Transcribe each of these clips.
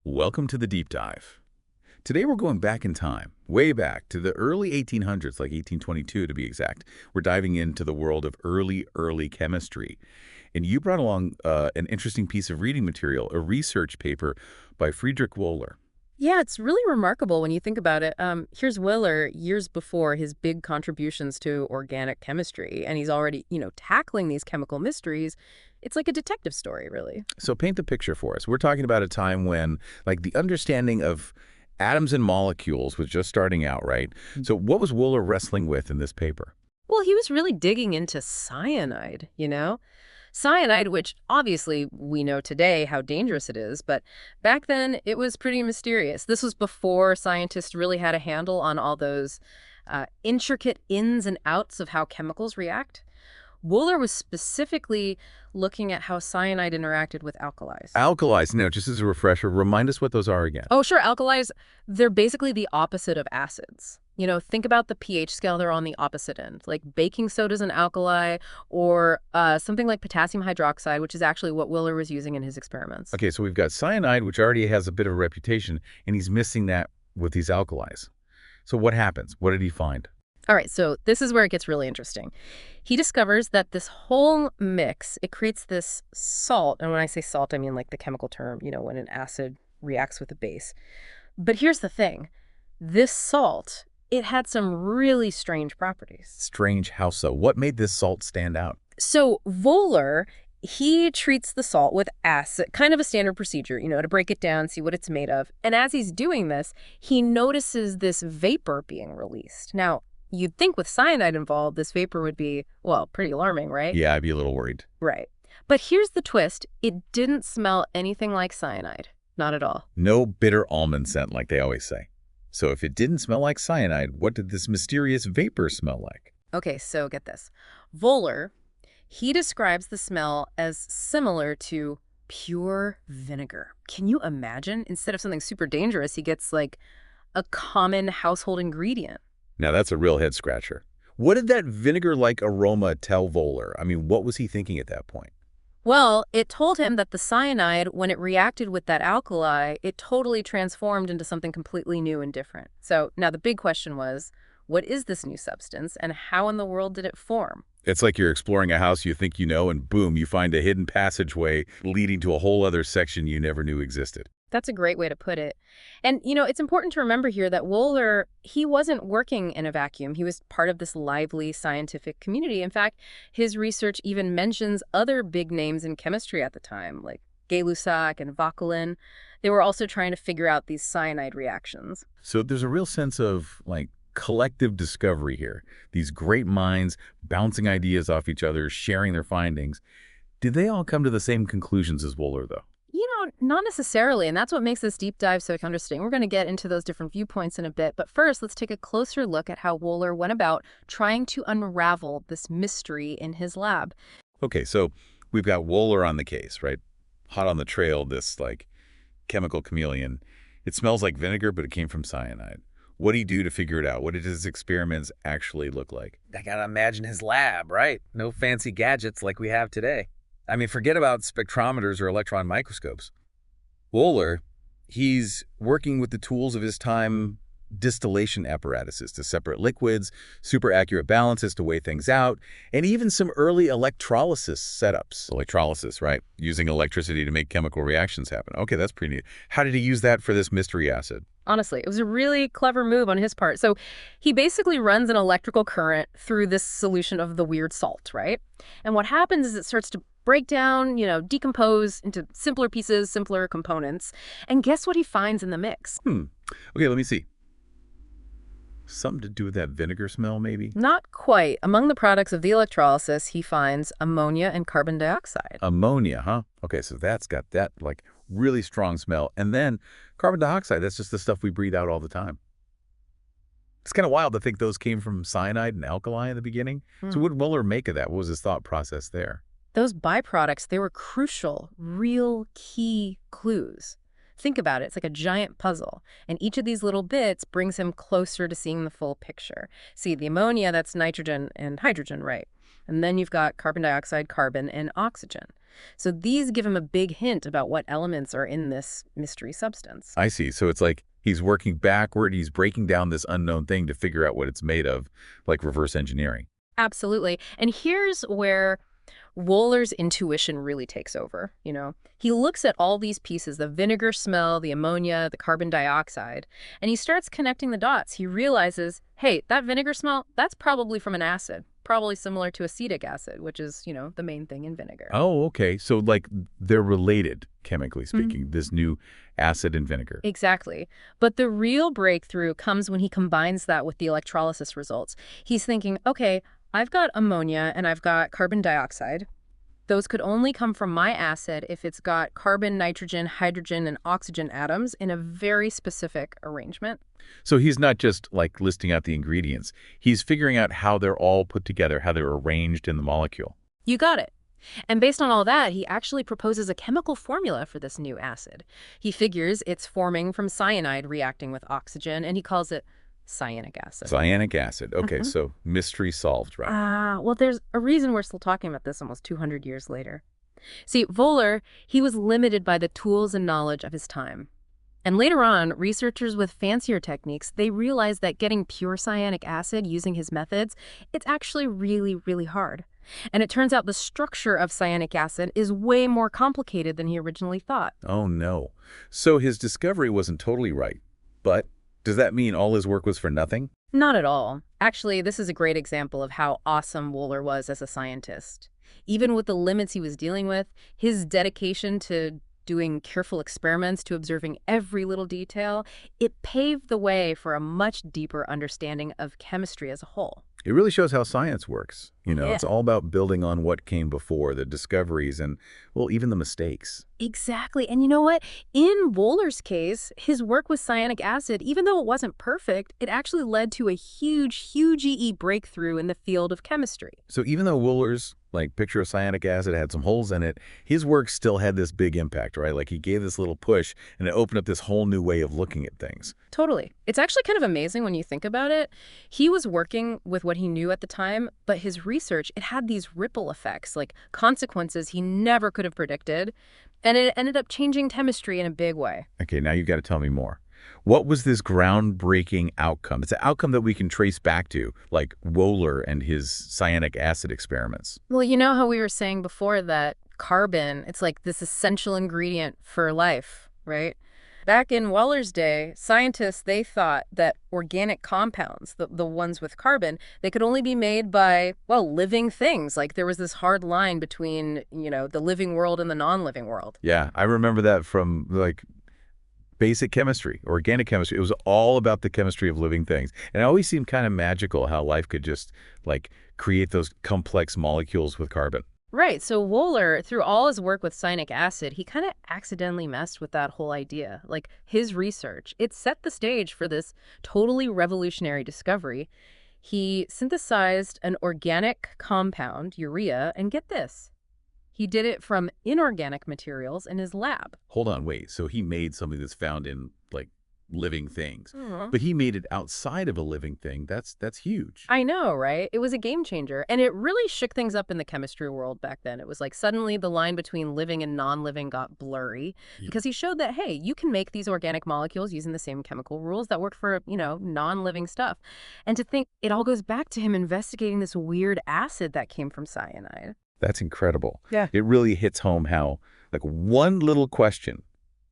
Welcome to the deep dive. Today we're going back in time, way back to the early 1800s, like 1822 to be exact. We're diving into the world of early chemistry. And you brought along an interesting piece of reading material, a research paper by Friedrich Wöhler. Yeah, it's really remarkable when you think about it. Here's Willer years before his big contributions to organic chemistry, and he's already, tackling these chemical mysteries. It's like a detective story, really. So paint the picture for us. We're talking about a time when, like, the understanding of atoms and molecules was just starting out, right? So what was Wöhler wrestling with in this paper? Well, he was really digging into cyanide. Cyanide, which obviously we know today how dangerous it is, but back then it was pretty mysterious. This was before scientists really had a handle on all those intricate ins and outs of how chemicals react. Wöhler was specifically looking at how cyanide interacted with alkalis. Alkalis. Now, just as a refresher, remind us what those are again. Oh, sure, alkalis, they're basically the opposite of acids. Think about the pH scale, they're on the opposite end. Like baking soda's an alkali, or something like potassium hydroxide, which is actually what Wöhler was using in his experiments. Okay, so we've got cyanide, which already has a bit of a reputation, and he's missing that with these alkalis. So what happens? What did he find? All right, so this is where it gets really interesting. He discovers that this whole mix, it creates this salt. And when I say salt, I mean like the chemical term, when an acid reacts with a base. But here's the thing. This salt, it had some really strange properties. Strange how so? What made this salt stand out? So Wöhler, he treats the salt with acid, kind of a standard procedure, to break it down, see what it's made of. And as he's doing this, he notices this vapor being released. Now, you'd think with cyanide involved, this vapor would be, well, pretty alarming, right? Yeah, I'd be a little worried. Right. But here's the twist. It didn't smell anything like cyanide. Not at all. No bitter almond scent like they always say. So if it didn't smell like cyanide, what did this mysterious vapor smell like? Okay, so get this. Wöhler, he describes the smell as similar to pure vinegar. Can you imagine? Instead of something super dangerous, he gets like a common household ingredient. Now, that's a real head-scratcher. What did that vinegar-like aroma tell Wöhler? I mean, what was he thinking at that point? Well, it told him that the cyanide, when it reacted with that alkali, it totally transformed into something completely new and different. So now the big question was, what is this new substance, and how in the world did it form? It's like you're exploring a house you think you know, and boom, you find a hidden passageway leading to a whole other section you never knew existed. That's a great way to put it. And, it's important to remember here that Wöhler, he wasn't working in a vacuum. He was part of this lively scientific community. In fact, his research even mentions other big names in chemistry at the time, like Gay-Lussac and Vauquelin. They were also trying to figure out these cyanide reactions. So there's a real sense of, like, collective discovery here. These great minds bouncing ideas off each other, sharing their findings. Did they all come to the same conclusions as Wöhler, though? Not necessarily, and that's what makes this deep dive so interesting. We're going to get into those different viewpoints in a bit, but first, let's take a closer look at how Wöhler went about trying to unravel this mystery in his lab. Okay, so we've got Wöhler on the case, right? Hot on the trail, this, like, chemical chameleon. It smells like vinegar, but it came from cyanide. What did he do to figure it out? What did his experiments actually look like? I gotta imagine his lab, right? No fancy gadgets like we have today. I mean, forget about spectrometers or electron microscopes. Wöhler, he's working with the tools of his time, distillation apparatuses to separate liquids, super accurate balances to weigh things out, and even some early electrolysis setups. Electrolysis, right? Using electricity to make chemical reactions happen. Okay, that's pretty neat. How did he use that for this mystery acid? Honestly, it was a really clever move on his part. So he basically runs an electrical current through this solution of the weird salt, right? And what happens is it starts to break down, decompose into simpler pieces, simpler components. And guess what he finds in the mix? Okay, let me see. Something to do with that vinegar smell, maybe? Not quite. Among the products of the electrolysis, he finds ammonia and carbon dioxide. Ammonia, huh? Okay, so that's got that, like, really strong smell. And then carbon dioxide, that's just the stuff we breathe out all the time. It's kind of wild to think those came from cyanide and alkali in the beginning. So what did Wöhler make of that? What was his thought process there? Those byproducts, they were crucial, real key clues. Think about it. It's like a giant puzzle. And each of these little bits brings him closer to seeing the full picture. See, the ammonia, that's nitrogen and hydrogen, right? And then you've got carbon dioxide, carbon, and oxygen. So these give him a big hint about what elements are in this mystery substance. I see. So it's like he's working backward. He's breaking down this unknown thing to figure out what it's made of, like reverse engineering. Absolutely. And here's where Wöhler's intuition really takes over, you know. He looks at all these pieces, the vinegar smell, the ammonia, the carbon dioxide, and he starts connecting the dots. He realizes, hey, that vinegar smell, that's probably from an acid, probably similar to acetic acid, which is, you know, the main thing in vinegar. Oh, okay. So like they're related, chemically speaking, this new acid and vinegar. Exactly. But the real breakthrough comes when he combines that with the electrolysis results. He's thinking, okay, I've got ammonia and I've got carbon dioxide. Those could only come from my acid if it's got carbon, nitrogen, hydrogen, and oxygen atoms in a very specific arrangement. So he's not just like listing out the ingredients. He's figuring out how they're all put together, how they're arranged in the molecule. You got it. And based on all that, he actually proposes a chemical formula for this new acid. He figures it's forming from cyanide reacting with oxygen, and he calls it cyanic acid. Cyanic acid. Okay, so mystery solved, right? Well, there's a reason we're still talking about this almost 200 years later. See, Wöhler, he was limited by the tools and knowledge of his time. And later on, researchers with fancier techniques, they realized that getting pure cyanic acid using his methods, it's actually really, really hard. And it turns out the structure of cyanic acid is way more complicated than he originally thought. Oh, no. So his discovery wasn't totally right. But does that mean all his work was for nothing? Not at all. Actually, this is a great example of how awesome Wöhler was as a scientist. Even with the limits he was dealing with, his dedication to doing careful experiments, to observing every little detail, it paved the way for a much deeper understanding of chemistry as a whole. It really shows how science works. You know, Yeah. It's all about building on what came before, the discoveries and, well, even the mistakes. Exactly. And you know what? In Wöhler's case, his work with cyanic acid, even though it wasn't perfect, it actually led to a huge breakthrough in the field of chemistry. So even though Wöhler's picture of cyanic acid had some holes in it, his work still had this big impact, right? Like he gave this little push and it opened up this whole new way of looking at things. Totally. It's actually kind of amazing when you think about it. He was working with what he knew at the time, but his research, it had these ripple effects, like consequences he never could have predicted, and it ended up changing chemistry in a big way. Okay, now you've got to tell me more. What was this groundbreaking outcome? It's an outcome that we can trace back to, like Wöhler and his cyanic acid experiments. Well, you know how we were saying before that carbon, it's like this essential ingredient for life, right? Back in Wöhler's day, scientists, they thought that organic compounds, the ones with carbon, they could only be made by, well, living things. Like there was this hard line between, you know, the living world and the non-living world. Yeah, I remember that from basic chemistry, organic chemistry. It was all about the chemistry of living things. And it always seemed kind of magical how life could just create those complex molecules with carbon. Right. So Wöhler, through all his work with cyanic acid, he kind of accidentally messed with that whole idea. Like his research, it set the stage for this totally revolutionary discovery. He synthesized an organic compound, urea, and get this, he did it from inorganic materials in his lab. Hold on, wait. So he made something that's found in living things, but he made it outside of a living thing. That's huge. I know, right? It was a game changer, and it really shook things up in the chemistry world back then. It was like suddenly the line between living and non-living got blurry because he showed that, hey, you can make these organic molecules using the same chemical rules that work for, you know, non-living stuff. And to think it all goes back to him investigating this weird acid that came from cyanide. That's incredible. Yeah. It really hits home how one little question,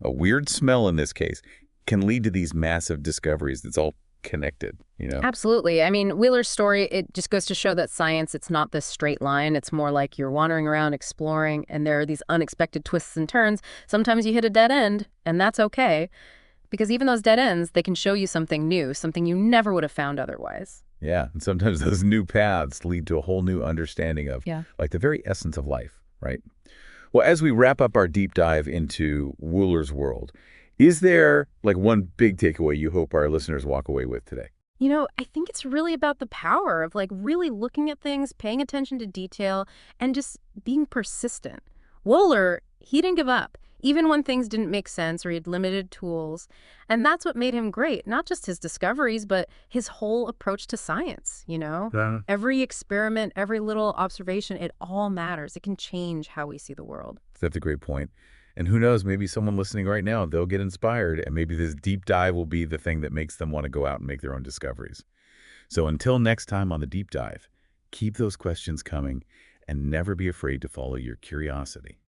a weird smell in this case, can lead to these massive discoveries that's all connected, you know? Absolutely. I mean, Wöhler's story, it just goes to show that science, it's not this straight line. It's more like you're wandering around exploring, and there are these unexpected twists and turns. Sometimes you hit a dead end, and that's okay, because even those dead ends, they can show you something new, something you never would have found otherwise. Yeah, and sometimes those new paths lead to a whole new understanding of the very essence of life, right? Well, as we wrap up our deep dive into Wöhler's world, is there one big takeaway you hope our listeners walk away with today? You know, I think it's really about the power of really looking at things, paying attention to detail, and just being persistent. Wöhler, he didn't give up. even when things didn't make sense or he had limited tools. And that's what made him great, not just his discoveries, but his whole approach to science, you know? Yeah. Every experiment, every little observation, it all matters. It can change how we see the world. That's a great point. And who knows, maybe someone listening right now, they'll get inspired, and maybe this deep dive will be the thing that makes them want to go out and make their own discoveries. So until next time on the deep dive, keep those questions coming and never be afraid to follow your curiosity.